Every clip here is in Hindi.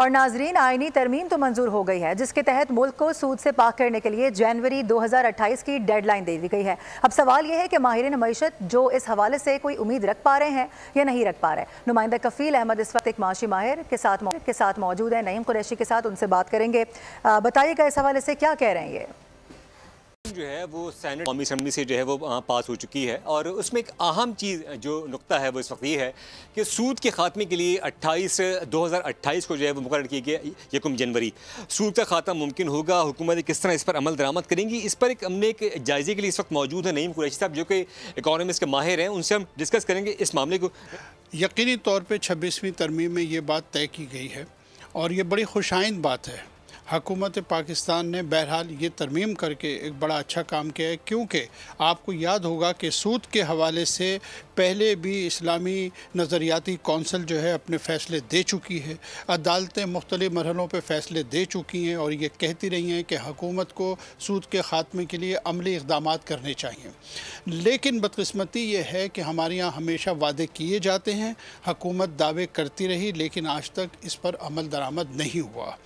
और नाजरीन, आईनी तरमीम तो मंजूर हो गई है जिसके तहत मुल्क को सूद से पाक करने के लिए जनवरी 2028 की डेडलाइन दे दी गई है। अब सवाल यह है कि माहिरीन मईशत जो इस हवाले से कोई उम्मीद रख पा रहे हैं या नहीं रख पा रहे। नुमाइंदा कफील अहमद इस वक्त एक माशी माहिर के साथ मौजूद है, नईम कुरैशी के साथ उनसे बात करेंगे। बताइएगा इस हवाले से क्या कह रहे हैं। ये जो है वो सेनेट कौमी असम्बली से जो है वो पास हो चुकी है और उसमें एक अहम चीज़ जो नुक्ता है वो इस वक्त ये है कि सूद के खात्मे के लिए 2028 को जो है वो मुकर्रर किया गया 1 जनवरी। सूद का खात्मा मुमकिन होगा, हुकूमत किस तरह इस पर अमल दरामद करेंगी, इस पर हमने एक जायजे के लिए इस वक्त मौजूद है नईम कुरैशी साहब जो कि इकोनॉमिक्स के माहिर हैं। उनसे हम डिस्कस करेंगे इस मामले को। यकीनी तौर पर 26वीं तरमीम में ये बात तय की गई है और ये बड़ी खुशाइंद बात है। हुकूमत पाकिस्तान ने बहरहाल ये तरमीम करके एक बड़ा अच्छा काम किया है, क्योंकि आपको याद होगा कि सूद के हवाले से पहले भी इस्लामी नज़रियाती कौंसिल जो है अपने फ़ैसले दे चुकी है, अदालतें मुख्तलिफ़ मरहलों पर फ़ैसले दे चुकी हैं और ये कहती रही हैं कि हुकूमत को सूद के ख़ात्मे के लिए अमली इक़दाम करने चाहिए। लेकिन बदकिस्मती ये है कि हमारे यहाँ हमेशा वादे किए जाते हैं, हुकूमत दावे करती रही, लेकिन आज तक इस पर अमल दरामद नहीं हुआ।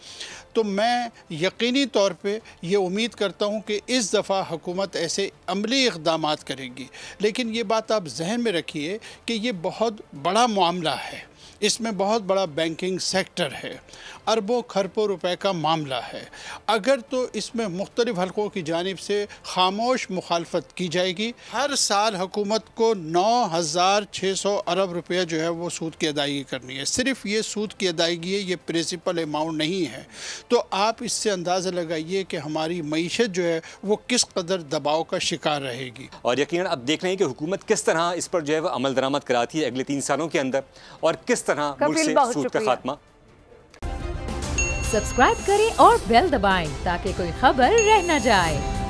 तो मैं यकीनी तौर पे ये उम्मीद करता हूँ कि इस दफ़ा हुकूमत ऐसे अमली इक़दामात करेगी। लेकिन ये बात आप जहन में रखिए कि ये बहुत बड़ा मामला है, इसमें बहुत बड़ा बैंकिंग सेक्टर है, अरबों खरबों रुपए का मामला है। अगर तो इसमें मुख्तलिफ़ हलकों की जानिब से खामोश मुखालफत की जाएगी, हर साल हुकूमत को 9,600 अरब रुपया जो है वो सूद की अदायगी करनी है। सिर्फ ये सूद की अदायगी है, ये प्रिंसिपल अमाउंट नहीं है। तो आप इससे अंदाज़ा लगाइए कि हमारी मईशत जो है वो किस कदर दबाव का शिकार रहेगी। और यकीनन अब देख रहे हैं कि हुकूमत किस तरह इस पर जो है वो अमल दरामद कराती है अगले 3 सालों के अंदर और किस तरह मुल्क से सूद का खात्मा। सब्सक्राइब करें और बेल दबाएं ताकि कोई खबर रह न जाए।